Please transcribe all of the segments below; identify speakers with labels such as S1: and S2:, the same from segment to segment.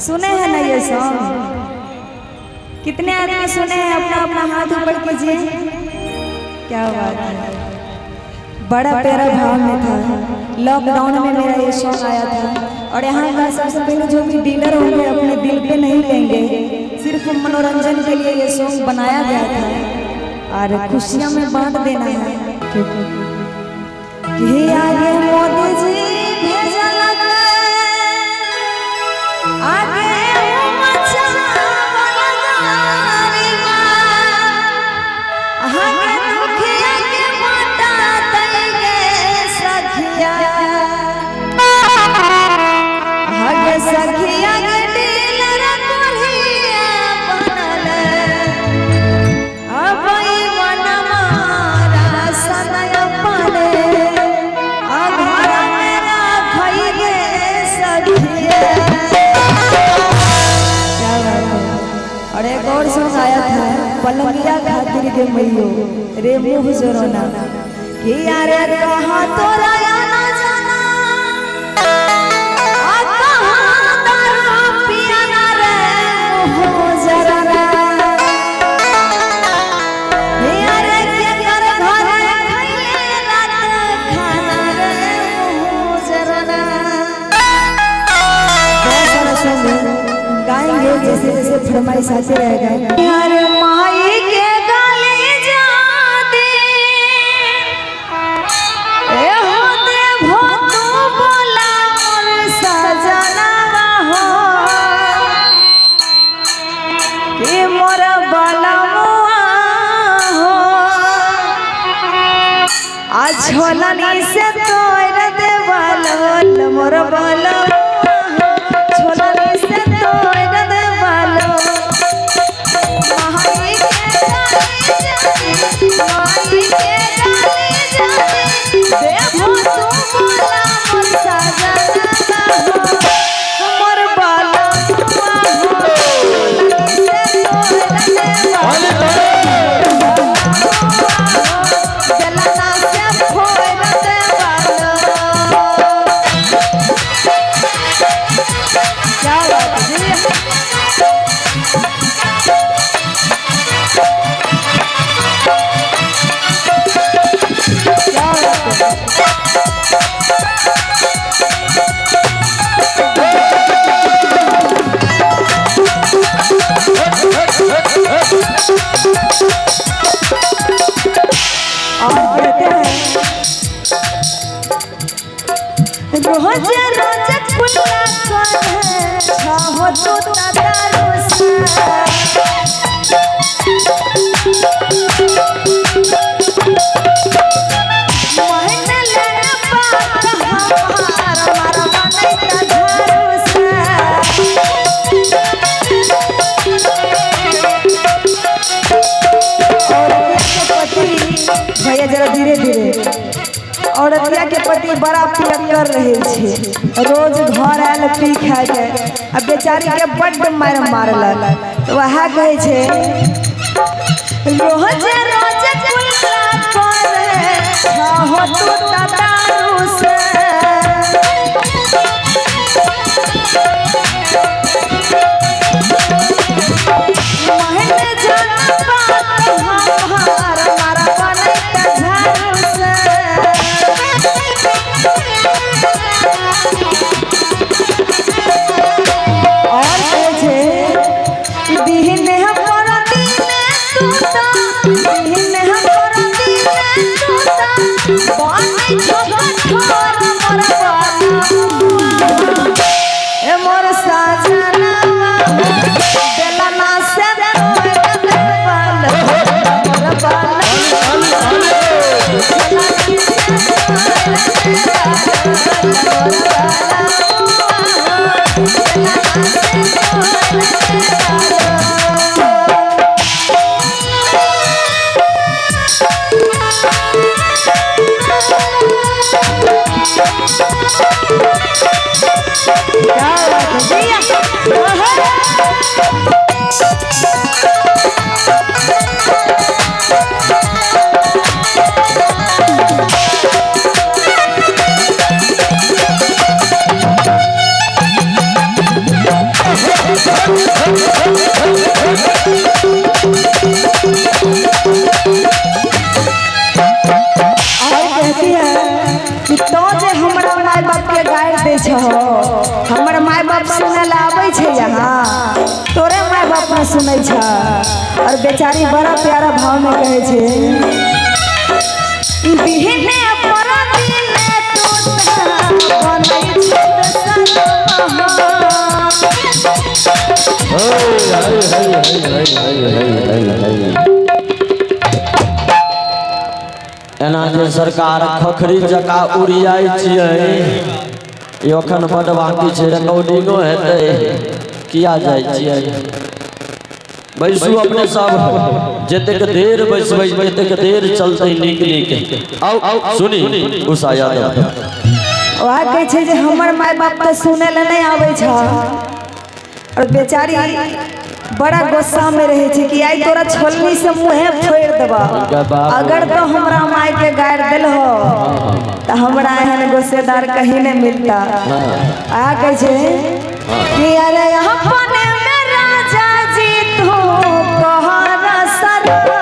S1: सुने हैं ना ये सॉन्ग? कितने आदमी सुने हैं? अपना अपना हाथ ऊपर कीजिए। क्या बात है, बड़ा प्यारा भाव में था। लॉकडाउन में मेरा ये सॉन्ग आया था और यहाँ का सबसे पहले जो भी डीलर होंगे अपने दिल पे नहीं लेंगे, सिर्फ मनोरंजन के लिए ये सॉन्ग बनाया गया था और खुशियाँ में बांट देना है। कि आगे मोदी जी पलंगिया खातिर के मैयो रे मुँह जरोना कि यारे कहाँ तोरा ना जाना आ कहाँ दारू पियाना रे मुँह जरोना यारे के कर घर खइले रात खाना रे मुँह जरोना। बहुत सारा सॉन्ग गाएंगे जैसे जैसे फरमाइश आते रहेगा। यारे छोलनी से तोड़ दे बालो मोर बालो, छोलनी से तोड़ दे बालो। माई के गाली जाती, माई के गाली जाती, देखो तू बोला मोर सजना मोर बालो, छोलनी से तोड़ दे बालो। रोज रोज खुला कौन है छाहो तो दारू से मोहन लेना बात हमारा मन का झाड़ू से। भैया जरा धीरे धीरे। औरतिया के पति बड़ा प्यार कर रहे थे, रोज घर आयल पी खा के अब बेचारी के बड्ड मार मारल। तो वह कहे छे रोज रोज कुल्ला करे हो तू दारू से मोहन जाना बात हमारा बने झाड़ू से। कहती है कि तो जे हमरा माय बाप के गाड़ दे छो, हमर माय बाप सुने ला आबै छे यहाँ, तोरे माय बाप न सुनै छ। और बेचारी बड़ा प्यारा भाव में कहे छे, बिहने पर दिने तू बनई छोट सनमा।
S2: एना जे सरकार खखरी जका उड़ियाई छियै, एखन बड बाकी छै, रिकॉर्डिंगो हेतै, किया जाइ छियै। बैसू अपने सब, जतेक देर बैसबै जतेक देर चलतै नीक नीक। आओ सुनी उषा यादव
S1: वह कहे छे जे हमर माय बाप तो सुने ला नहीं आवे छ। और बेचारी बड़ा गुस्सा में रहे छे कि आई तोरा छोलनी से मुँहे फोड़ देबा, अगर तो हमरा माय के गाड़ दिल हो तो हमरा एहन गुस्सेदार कहीं नहीं मिलता। आ कहे छे कि अरे अपने में राजा जी तू कहर सरमा।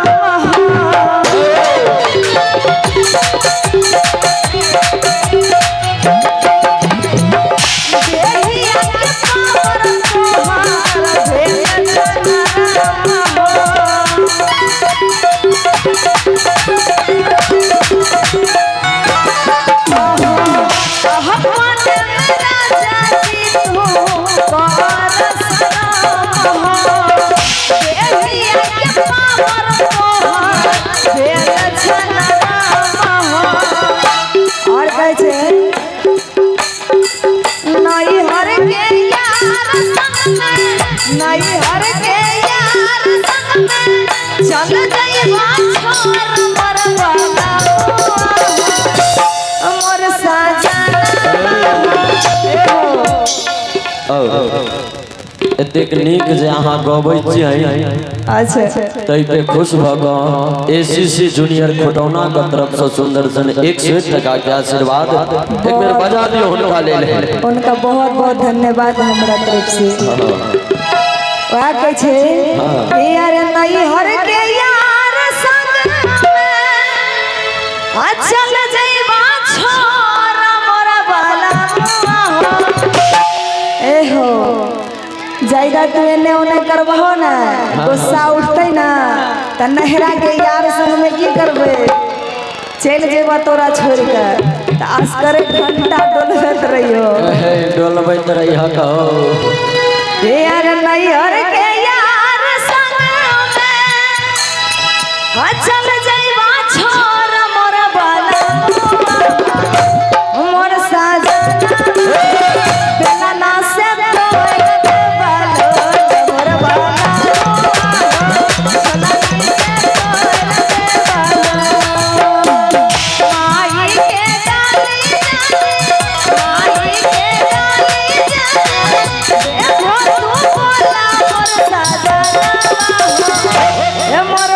S2: एतेक नीक जे अहाँ गबै छियै,
S1: अच्छा
S2: तै पे खुश भ ग एसीसी जूनियर खटौना के तरफ से सुंदर सन 101 टका के आशीर्वाद एक बेर बजा दियो हुनका लेल।
S1: उनका बहुत बहुत धन्यवाद हमरा तरफ से। वह कहे छे यार नहीं हर के यार संग में चल जइबा छोरा मोरा बाला। ए हो जायदा तू एने ओने करबहो ना, गुस्सा उठते ना त नहरा के यार संग में की करबे, चल जेबा तोरा छोड़ के त आस्करे घंटा डोलबत रहियो।
S2: डोलबैत रहियो कहो
S1: यार नहीं हर के यार संग में चल जइबा छोरा मोरा बाला। मोर साजना बेलना से मोर